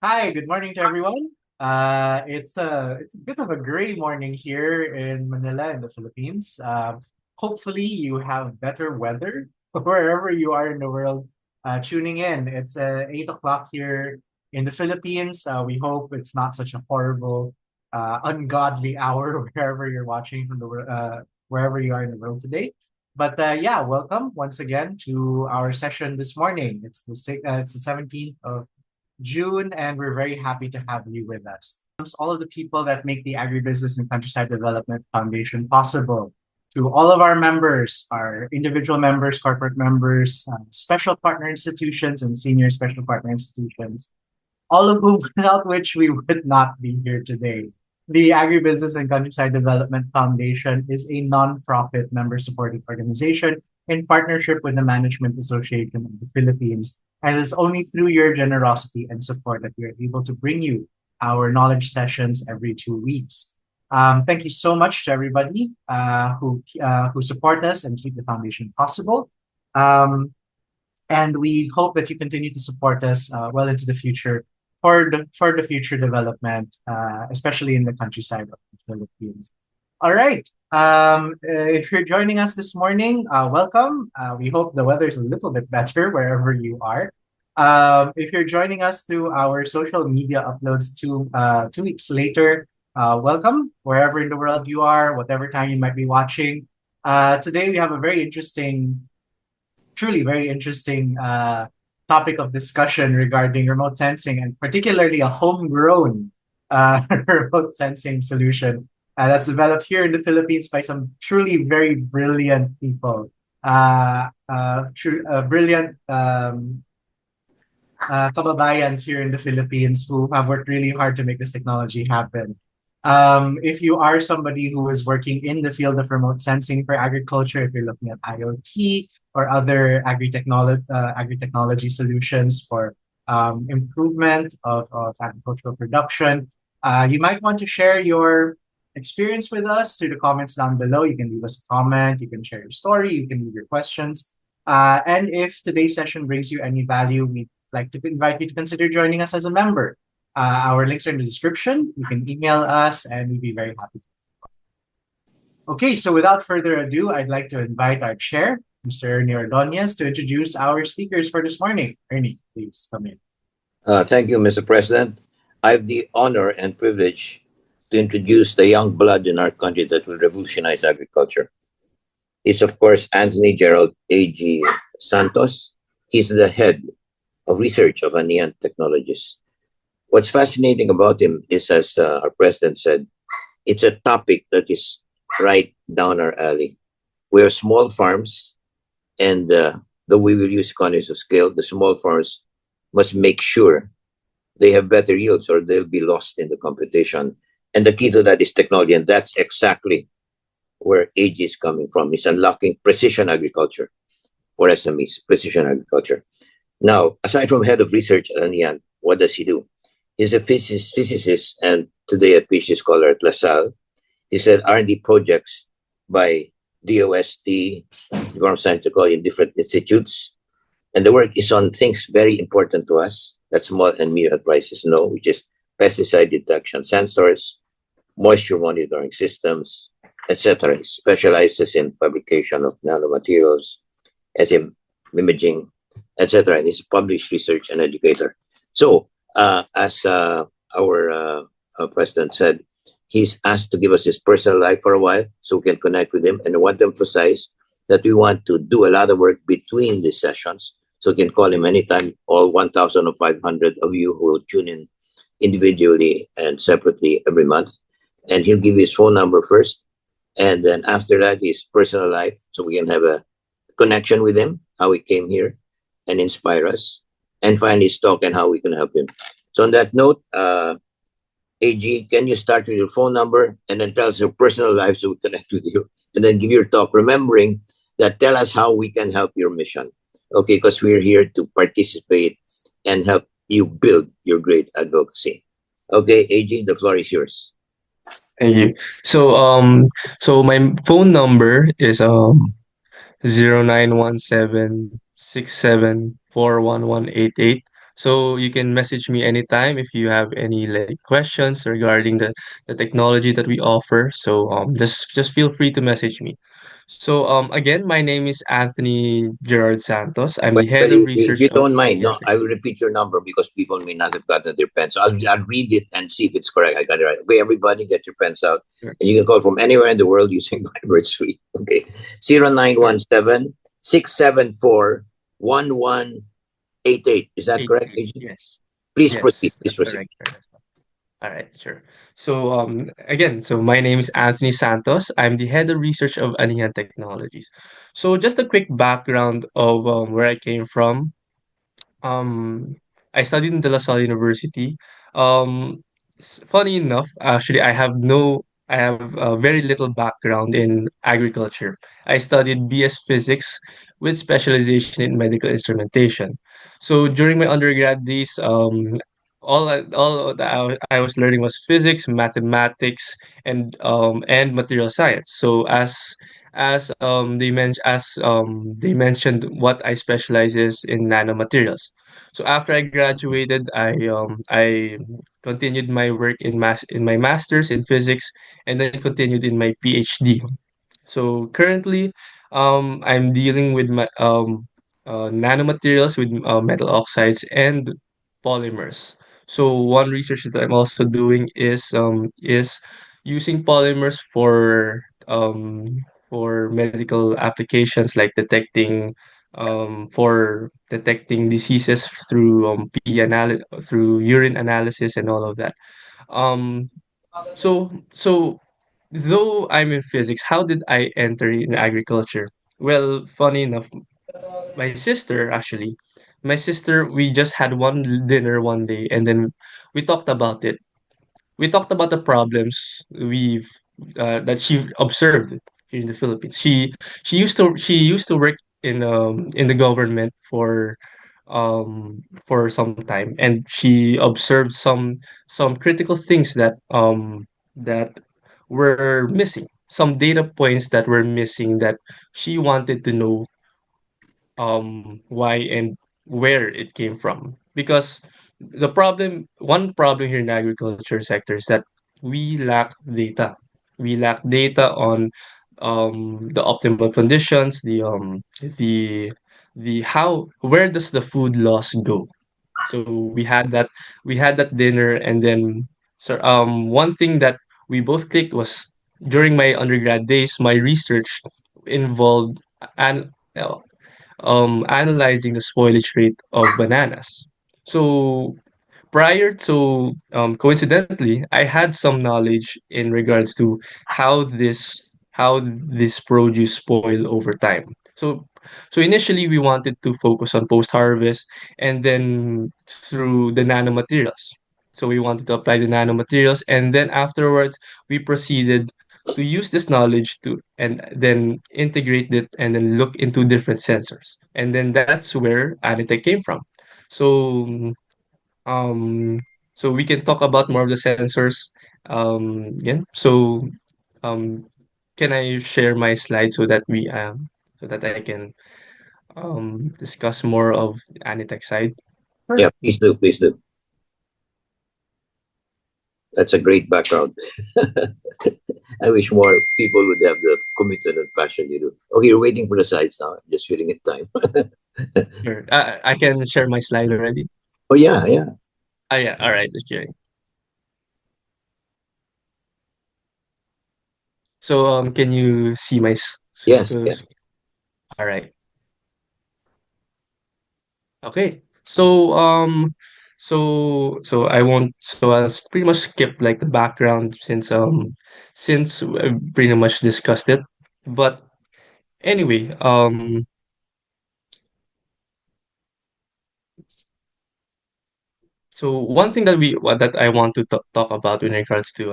Hi, good morning to everyone. It's a bit of a gray morning here in Manila in the Philippines. Hopefully you have better weather wherever you are in the world tuning in. It's 8 o'clock here in the Philippines. We hope it's not such a horrible, ungodly hour wherever you're watching wherever you are in the world today. But yeah, welcome once again to our session this morning. It's the 17th of June, and we're very happy to have you with us. All of the people that make the Agribusiness and Countryside Development Foundation possible. To all of our members, our individual members, corporate members, special partner institutions, and senior special partner institutions, all of whom, without which we would not be here today. The Agribusiness and Countryside Development Foundation is a non-profit member-supported organization in partnership with the Management Association of the Philippines. And it's only through your generosity and support that we are able to bring you our knowledge sessions every 2 weeks. Thank you so much to everybody who support us and keep the foundation possible. Um, and we hope that you continue to support us well into the future for the future development, especially in the countryside of the Philippines. All right. If you're joining us this morning, welcome. We hope the weather is a little bit better wherever you are. If you're joining us through our social media uploads 2 weeks later, welcome wherever in the world you are, whatever time you might be watching. Today we have a very interesting, truly very interesting topic of discussion regarding remote sensing, and particularly a homegrown remote sensing solution that's developed here in the Philippines by some truly very brilliant people. Brilliant kababayans here in the Philippines who have worked really hard to make this technology happen. If you are somebody who is working in the field of remote sensing for agriculture, if you're looking at IoT or other agri-technology solutions for improvement of agricultural production, you might want to share your experience with us through the comments down below. You can leave us a comment, you can share your story, you can leave your questions. And if today's session brings you any value, we'd like to invite you to consider joining us as a member. Our links are in the description. You can email us and we'd be very happy. Okay, so without further ado, I'd like to invite our chair, Mr. Ernie Ordonez, to introduce our speakers for this morning. Ernie, please come in. Thank you, Mr. President. I have the honor and privilege to introduce the young blood in our country that will revolutionize agriculture. It's, of course, Anthony Gerald A.G. Santos. He's the head of research of Anihan Technologies. What's fascinating about him is, as our president said, it's a topic that is right down our alley. We are small farms, and though we will use economies of scale, the small farms must make sure they have better yields or they'll be lost in the competition. And the key to that is technology, and that's exactly where AG is coming from. It's unlocking precision agriculture for SMEs, precision agriculture. Now, aside from head of research at Anihan, what does he do? He's a physicist and today a PhD scholar at Salle. He said R&D projects by DOST, Department of Science Technology, in different institutes. And the work is on things very important to us that small and medium enterprises know, which is pesticide detection sensors, moisture monitoring systems, etc. He specializes in fabrication of nanomaterials, as in imaging, etc. And he's a published research and educator. So, as our president said, he's asked to give us his personal life for a while so we can connect with him. And I want to emphasize that we want to do a lot of work between these sessions. So you can call him anytime, all 1,500 of you who will tune in individually and separately every month. And he'll give you his phone number first. And then after that, his personal life, so we can have a connection with him, how he came here and inspire us. And finally, his talk and how we can help him. So on that note, AG, can you start with your phone number and then tell us your personal life so we connect with you? And then give your talk, remembering that tell us how we can help your mission. Okay, because we're here to participate and help you build your great advocacy. Okay, AG, the floor is yours. Thank you. So my phone number is 0917 67 41188. So you can message me anytime if you have any like questions regarding the technology that we offer. So just feel free to message me. So again, my name is Anthony Gerard Santos. I'm the But head of if research you of don't mind, Anihan no, I will Technology. repeat your number because people may not have gotten their pens. So I'll read it and see if it's correct. I got it right. Okay, everybody get your pens out. Sure, And you can call from anywhere in the world using Viber. It's free. Okay. sure. 0917-674-1188. Is that correct, 88. AG? Yes. Please proceed. Yes, Please that's proceed. correct. Sure. All right, sure. So again, so my name is Anthony Santos. I'm the head of research of Anihan Technologies. So just a quick background of where I came from. Um, I studied in De La Salle University. Funny enough, actually, I have very little background in agriculture. I studied BS Physics with specialization in medical instrumentation. So during my undergrad days, all that I was learning was physics, mathematics, and material science. So as they mentioned, what I specialize is in nanomaterials. So after I graduated, I continued my work in my master's in physics, and then continued in my PhD. So currently, I'm dealing with nanomaterials with metal oxides and polymers. So one research that I'm also doing is using polymers for medical applications like detecting diseases through through urine analysis and all of that. Um, so though I'm in physics, how did I enter in agriculture? Well, funny enough, my sister, we just had one dinner one day, and then we talked about it. We talked about the problems that she observed here in the Philippines. She used to work in the government for some time, and she observed some critical things that were missing, some data points that were missing that she wanted to know why and where it came from. Because one problem here in the agriculture sector is that we lack data. We lack data on the optimal conditions, the the how where does the food loss go. So we had that dinner, and then one thing that we both clicked was during my undergrad days, my research involved an analyzing the spoilage rate of bananas. So prior to coincidentally, I had some knowledge in regards to how this produce spoil over time. So initially we wanted to focus on post harvest, and then through the nanomaterials. So we wanted to apply the nanomaterials, and then afterwards we proceeded to use this knowledge to and then integrate it and then look into different sensors. And then that's where AniTech came from. So um, so we can talk about more of the sensors. Yeah. So um, can I share my slide so that I can discuss more of Anitech side? Yeah, Sure. please do. Please do. That's a great background. I wish more people would have the commitment and passion you do. Okay, you're waiting for the sites now. Just filling in time. Sure. I can share my slide already. Oh yeah, yeah. Ah, yeah. All right. Just sharing. So can you see Yes, yeah. all right. Okay. So I won't. So I'll pretty much skip like the background since we pretty much discussed it. But anyway, so one thing that I want to talk about in regards to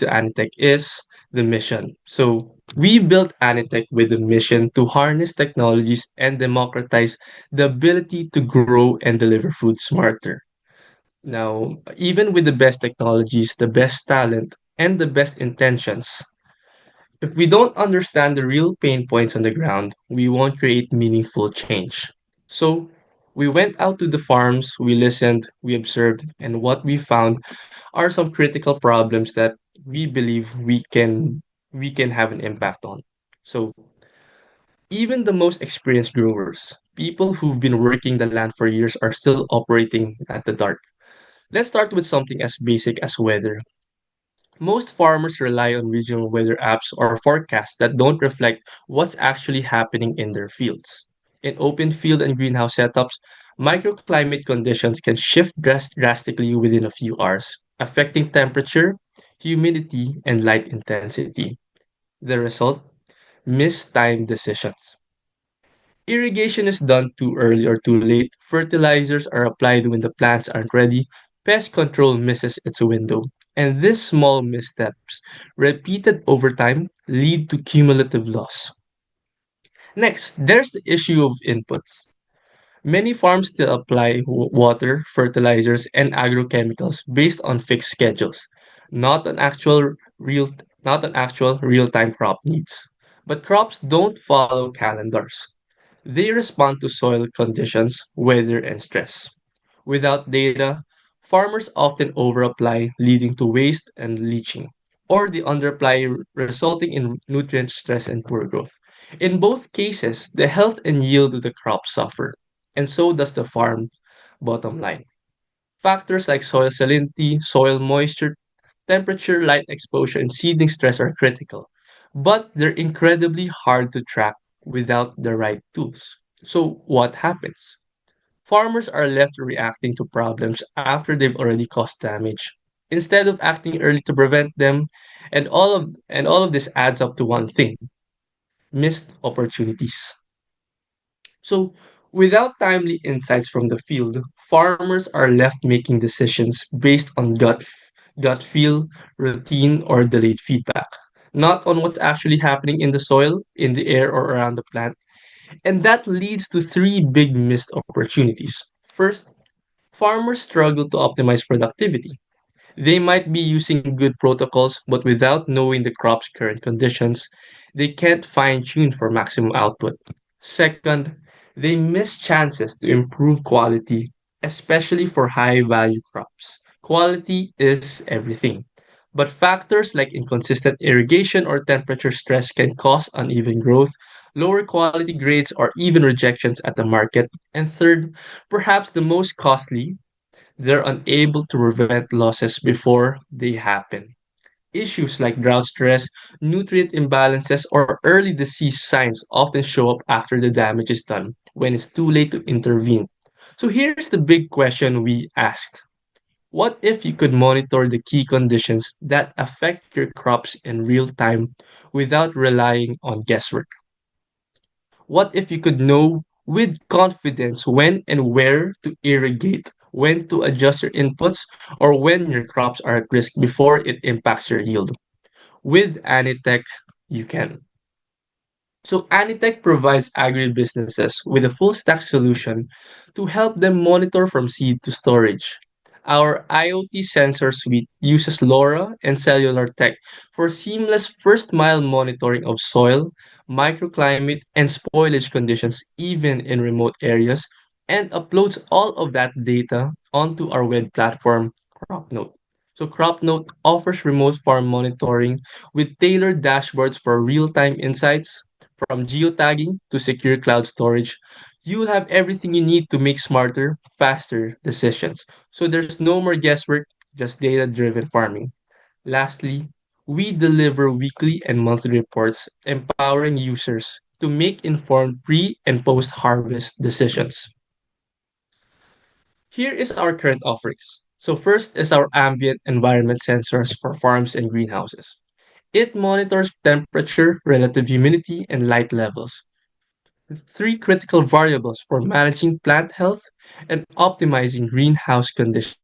Anitech is the mission. So we built Anitech with a mission to harness technologies and democratize the ability to grow and deliver food smarter. Now, even with the best technologies, the best talent, and the best intentions, if we don't understand the real pain points on the ground, we won't create meaningful change. So, We went out to the farms, we listened, we observed, and what we found are some critical problems that we believe we can have an impact on. So, even the most experienced growers, people who've been working the land for years, are still operating at the dark. Let's start with something as basic as weather. Most farmers rely on regional weather apps or forecasts that don't reflect what's actually happening in their fields. In open field and greenhouse setups, microclimate conditions can shift drastically within a few hours, affecting temperature, humidity, and light intensity. The result? Mistimed decisions. Irrigation is done too early or too late, fertilizers are applied when the plants aren't ready, pest control misses its window, and these small missteps, repeated over time, lead to cumulative loss. Next, there's the issue of inputs. Many farms still apply water, fertilizers, and agrochemicals based on fixed schedules, not on actual real not on actual real-time crop needs. But crops don't follow calendars. They respond to soil conditions, weather, and stress. Without data, farmers often overapply, leading to waste and leaching, or they underapply, resulting in nutrient stress and poor growth. In both cases, the health and yield of the crop suffer, and so does the farm bottom line. Factors like soil salinity, soil moisture, temperature, light exposure, and seeding stress are critical, but they're incredibly hard to track without the right tools. So, what happens? Farmers are left reacting to problems after they've already caused damage, instead of acting early to prevent them, and all of this adds up to one thing: missed opportunities. So, without timely insights from the field, farmers are left making decisions based on gut feel, routine, or delayed feedback, not on what's actually happening in the soil, in the air, or around the plant. And that leads to three big missed opportunities. First, farmers struggle to optimize productivity. They might be using good protocols, but without knowing the crop's current conditions, they can't fine tune for maximum output. Second, they miss chances to improve quality, especially for high value crops. Quality is everything. But factors like inconsistent irrigation or temperature stress can cause uneven growth, lower quality grades, or even rejections at the market. And third, perhaps the most costly, they're unable to prevent losses before they happen. Issues like drought stress, nutrient imbalances, or early disease signs often show up after the damage is done, when it's too late to intervene. So here's the big question we asked: what if you could monitor the key conditions that affect your crops in real time without relying on guesswork? What if you could know with confidence when and where to irrigate, when to adjust your inputs, or when your crops are at risk before it impacts your yield? With AniTech, you can. So AniTech provides agribusinesses with a full stack solution to help them monitor from seed to storage. Our IoT sensor suite uses LoRa and cellular tech for seamless first mile monitoring of soil, microclimate, and spoilage conditions even in remote areas, and uploads all of that data onto our web platform, CropNote. So CropNote offers remote farm monitoring with tailored dashboards for real-time insights. From geotagging to secure cloud storage, you will have everything you need to make smarter, faster decisions. So there's no more guesswork, just data driven farming. Lastly, we deliver weekly and monthly reports empowering users to make informed pre and post harvest decisions. Here is our current offerings. So first is our ambient environment sensors for farms and greenhouses. It monitors temperature, relative humidity, and light levels, three critical variables for managing plant health and optimizing greenhouse conditions.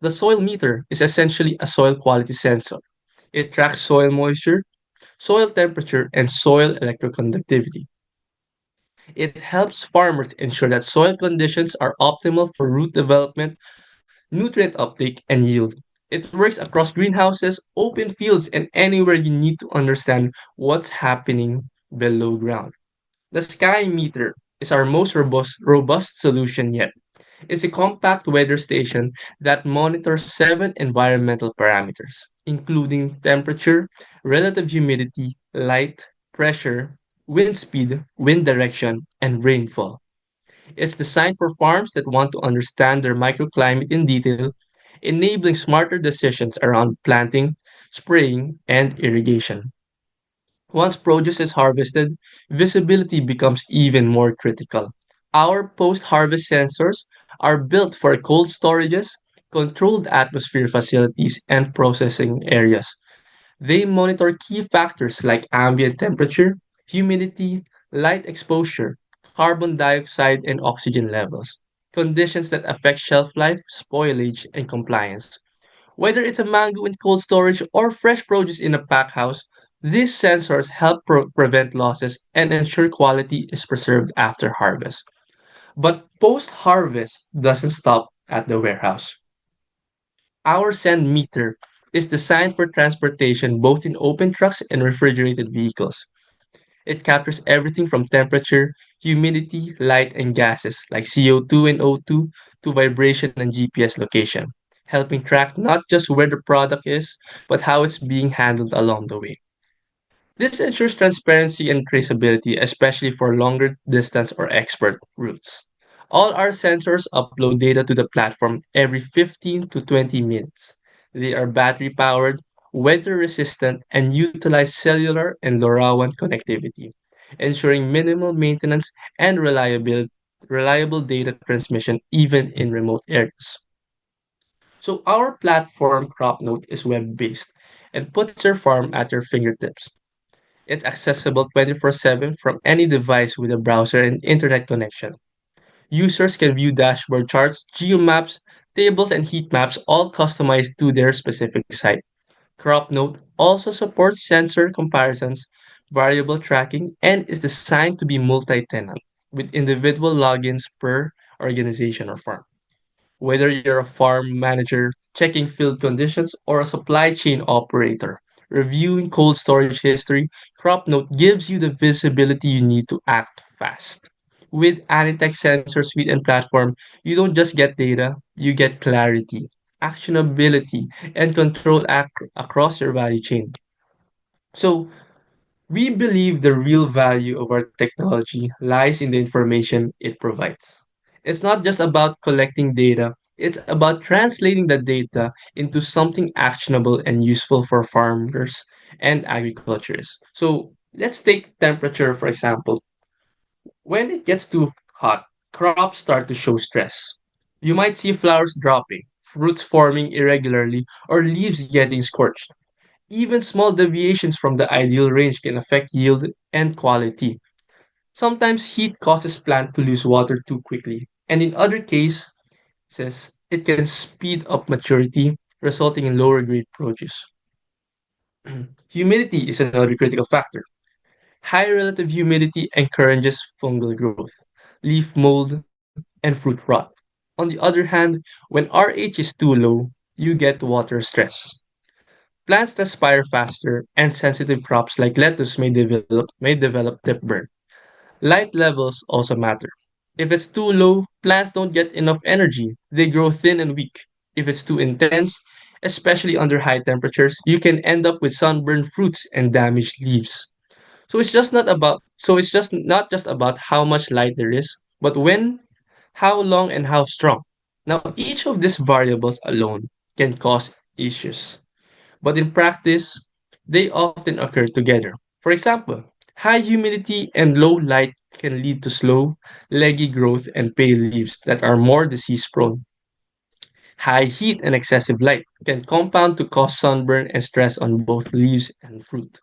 The soil meter is essentially a soil quality sensor. It tracks soil moisture, soil temperature, and soil electroconductivity. It helps farmers ensure that soil conditions are optimal for root development, nutrient uptake, and yield. It works across greenhouses, open fields, and anywhere you need to understand what's happening below ground. The sky meter. is our most robust solution yet. It's a compact weather station that monitors 7 environmental parameters, including temperature, relative humidity, light, pressure, wind speed, wind direction, and rainfall. It's designed for farms that want to understand their microclimate in detail, enabling smarter decisions around planting, spraying, and irrigation. Once produce is harvested, visibility becomes even more critical. Our post-harvest sensors are built for cold storages, controlled atmosphere facilities, and processing areas. They monitor key factors like ambient temperature, humidity, light exposure, carbon dioxide, and oxygen levels, conditions that affect shelf life, spoilage, and compliance. Whether it's a mango in cold storage or fresh produce in a pack house, these sensors help prevent losses and ensure quality is preserved after harvest. But post harvest doesn't stop at the warehouse. Our send meter is designed for transportation both in open trucks and refrigerated vehicles. It captures everything from temperature, humidity, light, and gases like CO2 and O2 to vibration and GPS location, helping track not just where the product is, but how it's being handled along the way. This ensures transparency and traceability, especially for longer distance or expert routes. All our sensors upload data to the platform every 15 to 20 minutes. They are battery powered, weather resistant, and utilize cellular and LoRaWAN connectivity, ensuring minimal maintenance and reliable data transmission even in remote areas. So our platform CropNote is web-based and puts your farm at your fingertips. It's accessible 24/7 from any device with a browser and internet connection. Users can view dashboard charts, geomaps, tables, and heat maps all customized to their specific site. CropNote also supports sensor comparisons, variable tracking, and is designed to be multi-tenant with individual logins per organization or farm. Whether you're a farm manager checking field conditions or a supply chain operator reviewing cold storage history, CropNote gives you the visibility you need to act fast. With AniTech sensor suite and platform, you don't just get data, you get clarity, actionability, and control across your value chain. So, we believe the real value of our technology lies in the information it provides. It's not just about collecting data, it's about translating the data into something actionable and useful for farmers and agriculturists. So let's take temperature, for example. When it gets too hot, crops start to show stress. You might see flowers dropping, fruits forming irregularly, or leaves getting scorched. Even small deviations from the ideal range can affect yield and quality. Sometimes heat causes plant to lose water too quickly, and in other cases, it can speed up maturity, resulting in lower grade produce. Humidity is another critical factor. High relative humidity encourages fungal growth, leaf mold, and fruit rot. On the other hand, when RH is too low, you get water stress. Plants that spire faster and sensitive crops like lettuce may develop tip burn. Light levels also matter. If it's too low, plants don't get enough energy. They grow thin and weak. If it's too intense, especially under high temperatures, you can end up with sunburned fruits and damaged leaves. So it's just not just about how much light there is, but when, how long, and how strong. Now each of these variables alone can cause issues. But in practice, they often occur together. For example, high humidity and low light can lead to slow, leggy growth and pale leaves that are more disease prone. High heat and excessive light can compound to cause sunburn and stress on both leaves and fruit.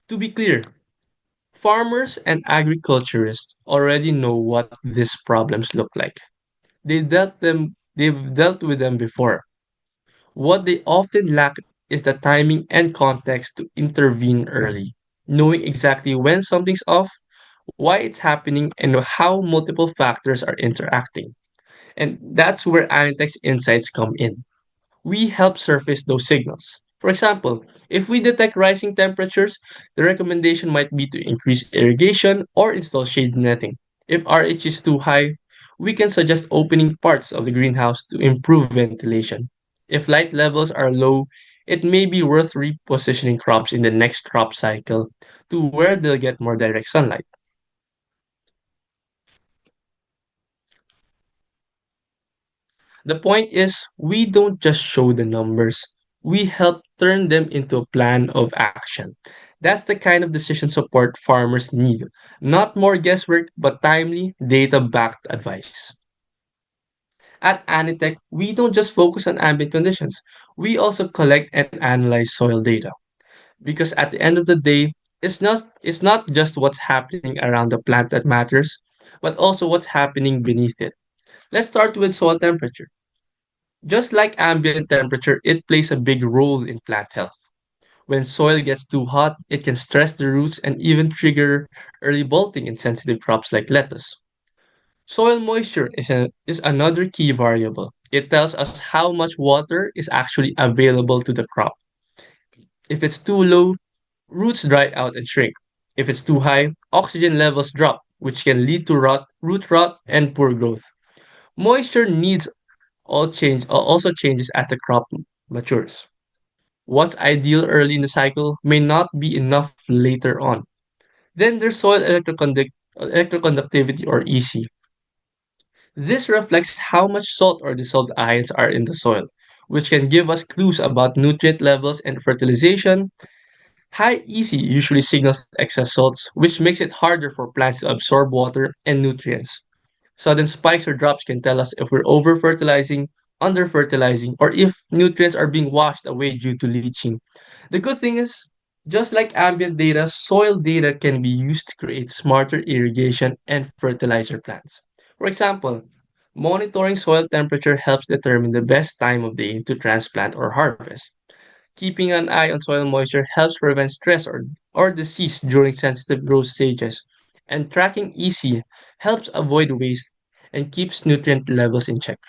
To be clear, farmers and agriculturists already know what these problems look like. They've dealt with them before. What they often lack is the timing and context to intervene early, knowing exactly when something's off, why it's happening, and how multiple factors are interacting. And that's where Anitech's insights come in. We help surface those signals. For example, if we detect rising temperatures, the recommendation might be to increase irrigation or install shade netting. If RH is too high, we can suggest opening parts of the greenhouse to improve ventilation. If light levels are low, it may be worth repositioning crops in the next crop cycle to where they'll get more direct sunlight. The point is, we don't just show the numbers, we help turn them into a plan of action. That's the kind of decision support farmers need. Not more guesswork, but timely, data backed advice. At AniTech, we don't just focus on ambient conditions, we also collect and analyze soil data. Because at the end of the day, it's not just what's happening around the plant that matters, but also what's happening beneath it. Let's start with soil temperature. Just like ambient temperature, it plays a big role in plant health. When soil gets too hot, it can stress the roots and even trigger early bolting in sensitive crops like lettuce. Soil moisture is another key variable. It tells us how much water is actually available to the crop. If it's too low, roots dry out and shrink. If it's too high, oxygen levels drop, which can lead to root rot, and poor growth. Moisture needs also changes as the crop matures. What's ideal early in the cycle may not be enough later on. Then there's soil electroconductivity or EC. This reflects how much salt or dissolved ions are in the soil, which can give us clues about nutrient levels and fertilization. High EC usually signals excess salts, which makes it harder for plants to absorb water and nutrients. Sudden spikes or drops can tell us if we're over fertilizing, under fertilizing, or if nutrients are being washed away due to leaching. The good thing is, just like ambient data, soil data can be used to create smarter irrigation and fertilizer plans. For example, monitoring soil temperature helps determine the best time of day to transplant or harvest. Keeping an eye on soil moisture helps prevent stress or disease during sensitive growth stages, and tracking EC helps avoid waste and keeps nutrient levels in check.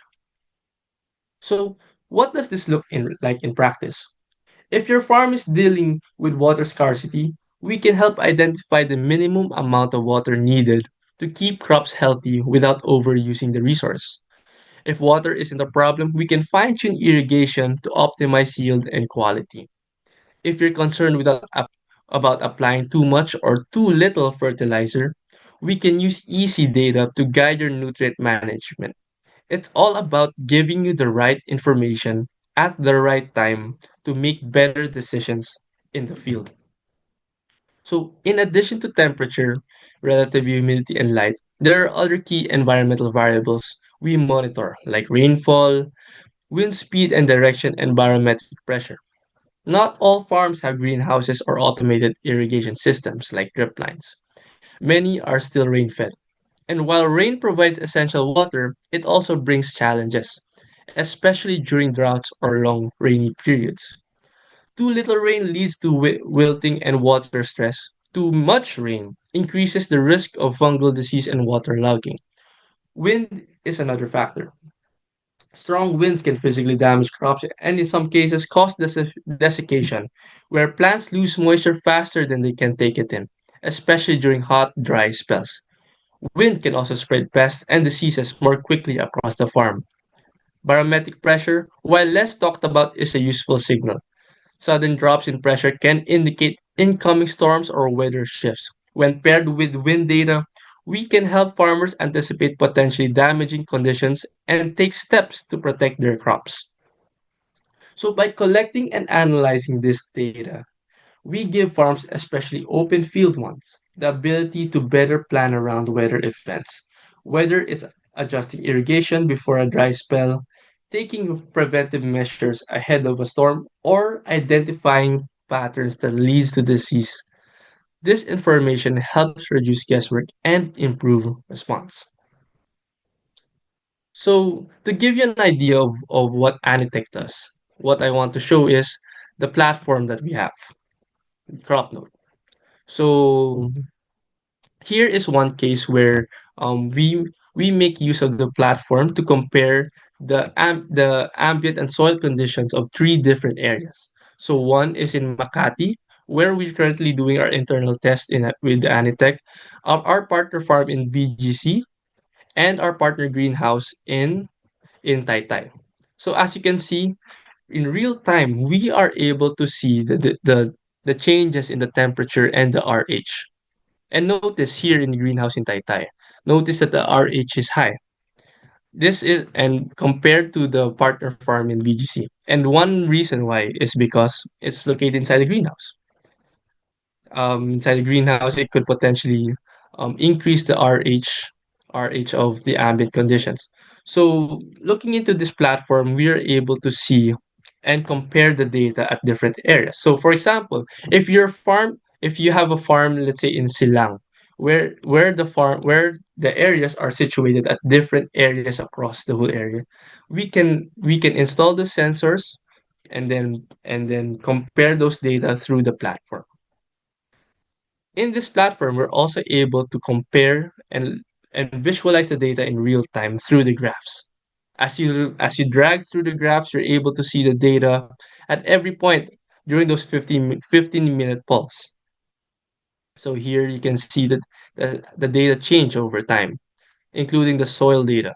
So, what does this look like in practice? If your farm is dealing with water scarcity, we can help identify the minimum amount of water needed to keep crops healthy without overusing the resource. If water isn't a problem, we can fine tune irrigation to optimize yield and quality. If you're concerned about applying too much or too little fertilizer, we can use easy data to guide your nutrient management. It's all about giving you the right information at the right time to make better decisions in the field. So, in addition to temperature, relative humidity, and light, there are other key environmental variables we monitor, like rainfall, wind speed and direction, and barometric pressure. Not all farms have greenhouses or automated irrigation systems like drip lines. Many are still rain fed. And while rain provides essential water, it also brings challenges, especially during droughts or long rainy periods. Too little rain leads to wilting and water stress. Too much rain increases the risk of fungal disease and waterlogging. Wind is another factor. Strong winds can physically damage crops and in some cases cause desiccation, where plants lose moisture faster than they can take it in, especially during hot, dry spells. Wind can also spread pests and diseases more quickly across the farm. Barometric pressure, while less talked about, is a useful signal. Sudden drops in pressure can indicate incoming storms or weather shifts. When paired with wind data, we can help farmers anticipate potentially damaging conditions and take steps to protect their crops. So, by collecting and analyzing this data, we give farms, especially open field ones, the ability to better plan around weather events, whether it's adjusting irrigation before a dry spell, taking preventive measures ahead of a storm, or identifying patterns that leads to disease. This information helps reduce guesswork and improve response. So, to give you an idea of what Anitech does, what I want to show is the platform that we have, CropNote. So, here is one case where we make use of the platform to compare the ambient and soil conditions of three different areas. So one is in Makati, where we're currently doing our internal test with AniTech, our partner farm in BGC, and our partner greenhouse in Taytay. So as you can see, in real time, we are able to see the changes in the temperature and the RH. And notice here in the greenhouse in Taytay, notice that the RH is high. This is and compared to the partner farm in BGC. And one reason why is because it's located inside the greenhouse. Inside the greenhouse, it could potentially increase the RH of the ambient conditions. So looking into this platform, we are able to see and compare the data at different areas. So for example, if you have a farm, let's say in Silang, where the areas are situated at different areas across the whole area, we can install the sensors and then compare those data through the platform. In this platform, we're also able to compare and visualize the data in real time through the graphs. As you drag through the graphs, you're able to see the data at every point during those 15-minute pulse. So here you can see that the data change over time, including the soil data.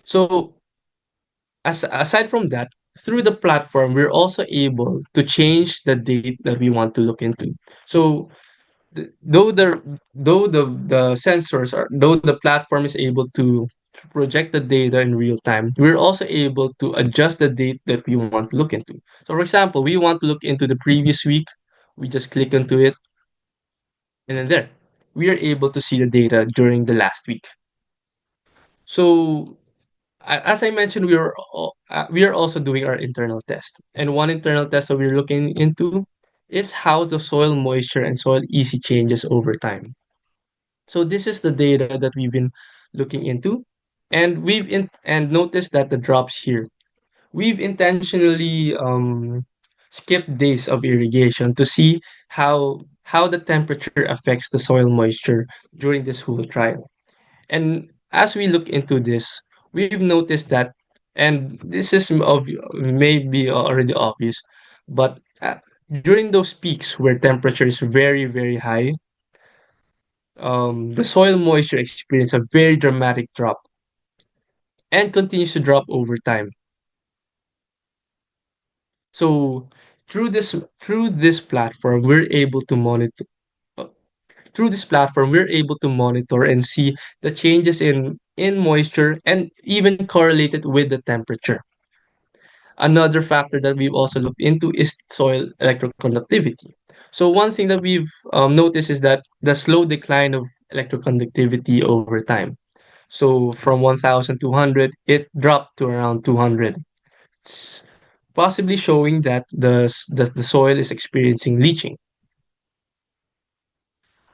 So aside from that, through the platform, we're also able to change the date that we want to look into. So though the sensors are though the platform is able to project the data in real time, we're also able to adjust the date that we want to look into. So for example, we want to look into the previous week, we just click into it, and then there we are able to see the data during the last week. So as I mentioned, we are also doing our internal test, and one internal test that we're looking into is how the soil moisture and soil EC changes over time. So this is the data that we've been looking into, and and notice that the drops here. We've intentionally skipped days of irrigation to see how the temperature affects the soil moisture during this whole trial. And as we look into this, we've noticed that, and this is maybe already obvious, but during those peaks where temperature is very, very high, the soil moisture experiences a very dramatic drop and continues to drop over time. So through this platform, we're able to monitor uh, we're able to monitor and see the changes in moisture and even correlate it with the temperature. Another factor that we've also looked into is soil electroconductivity. So one thing that we've noticed is that the slow decline of electroconductivity over time. So from 1,200, it dropped to around 200, possibly showing that the soil is experiencing leaching.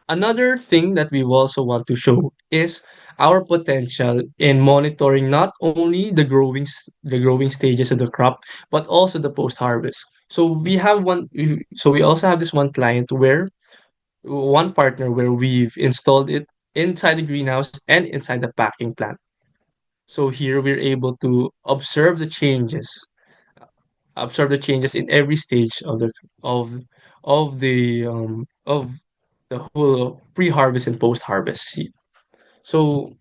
Another thing that we also want to show is our potential in monitoring not only the growing stages of the crop, but also the post-harvest. So we also have this one partner where we've installed it inside the greenhouse and inside the packing plant. So here we're able to observe the changes in every stage of the whole pre-harvest and post-harvest seed. So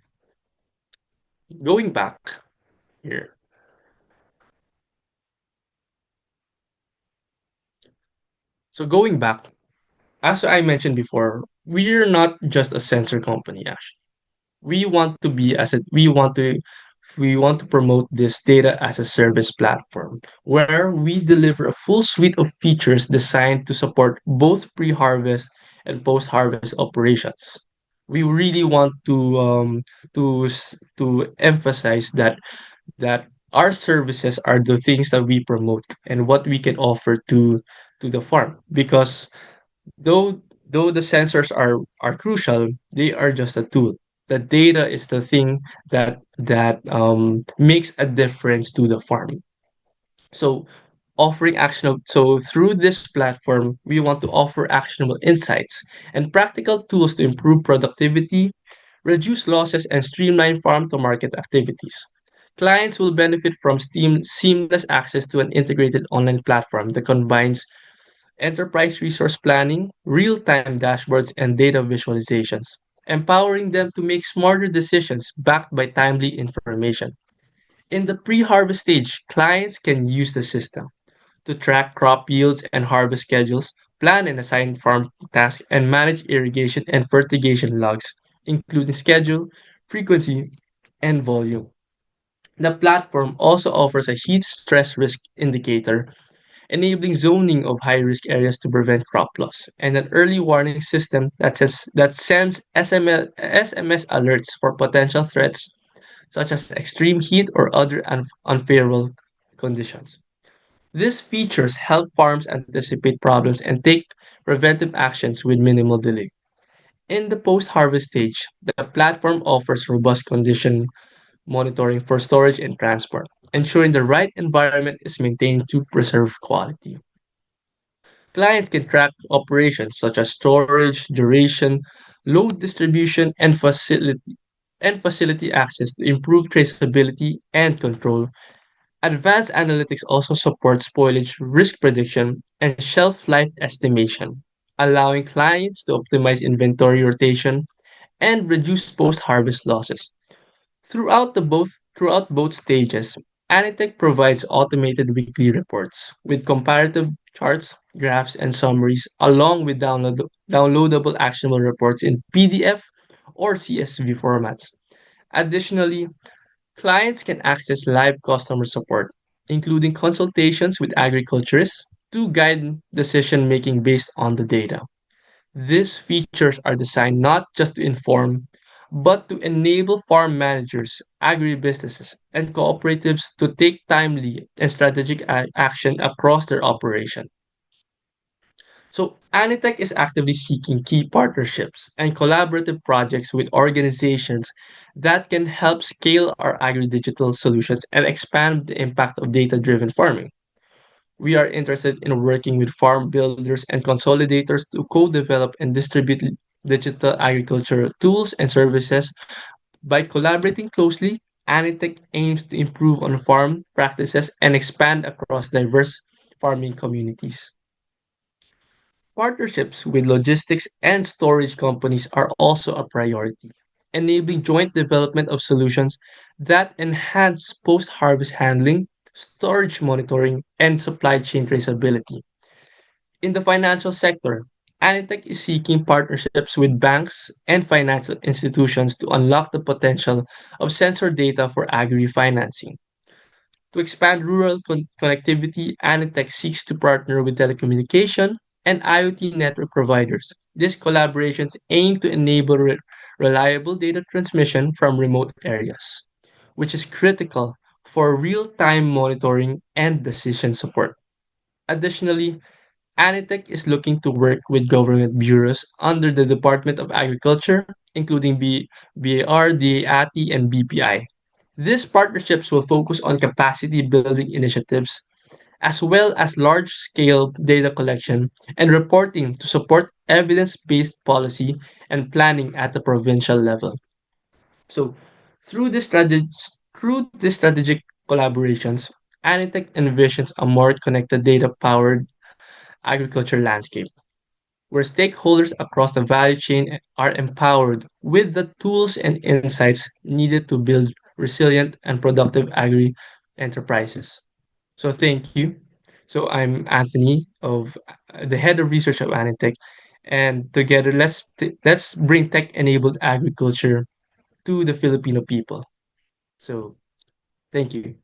going back here, so going back, as I mentioned before, we're not just a sensor company. Actually, we want to promote this data as a service platform where we deliver a full suite of features designed to support both pre-harvest and post-harvest operations. We really want to emphasize that our services are the things that we promote and what we can offer to the farm, because though the sensors are crucial, they are just a tool. The data is the thing that makes a difference to the farm. So so through this platform, we want to offer actionable insights and practical tools to improve productivity, reduce losses, and streamline farm to market activities. Clients will benefit from seamless access to an integrated online platform that combines enterprise resource planning, real-time dashboards, and data visualizations, empowering them to make smarter decisions backed by timely information. In the pre-harvest stage, clients can use the system to track crop yields and harvest schedules, plan and assign farm tasks, and manage irrigation and fertigation logs, including schedule, frequency, and volume. The platform also offers a heat stress risk indicator, enabling zoning of high-risk areas to prevent crop loss, and an early warning system that sends SMS alerts for potential threats such as extreme heat or other unfavorable conditions. These features help farms anticipate problems and take preventive actions with minimal delay. In the post-harvest stage, the platform offers robust condition monitoring for storage and transport, ensuring the right environment is maintained to preserve quality. Clients can track operations such as storage, duration, load distribution, and facility access to improve traceability and control. Advanced analytics also supports spoilage risk prediction and shelf life estimation, allowing clients to optimize inventory rotation and reduce post-harvest losses. Throughout both stages, AniTech provides automated weekly reports with comparative charts, graphs, and summaries, along with downloadable actionable reports in PDF or CSV formats. Additionally, clients can access live customer support, including consultations with agriculturists to guide decision making based on the data. These features are designed not just to inform, but to enable farm managers, agribusinesses, and cooperatives to take timely and strategic action across their operation. So, Anitech is actively seeking key partnerships and collaborative projects with organizations that can help scale our agri-digital solutions and expand the impact of data-driven farming. We are interested in working with farm builders and consolidators to co-develop and distribute digital agricultural tools and services. By collaborating closely, Anitech aims to improve on farm practices and expand across diverse farming communities. Partnerships with logistics and storage companies are also a priority, enabling joint development of solutions that enhance post harvest handling, storage monitoring, and supply chain traceability. In the financial sector, Anitech is seeking partnerships with banks and financial institutions to unlock the potential of sensor data for agri financing. To expand rural connectivity, Anitech seeks to partner with telecommunication and IoT network providers. These collaborations aim to enable reliable data transmission from remote areas, which is critical for real-time monitoring and decision support. Additionally, Anitech is looking to work with government bureaus under the Department of Agriculture, including BAR, DAATI, and BPI. These partnerships will focus on capacity building initiatives as well as large scale data collection and reporting to support evidence based policy and planning at the provincial level. So, through this, strategy, through these strategic collaborations, Anitech envisions a more connected data powered agriculture landscape where stakeholders across the value chain are empowered with the tools and insights needed to build resilient and productive agri enterprises. So thank you. So I'm Anthony of the head of research of AniTech, and together let's bring tech-enabled agriculture to the Filipino people. So thank you.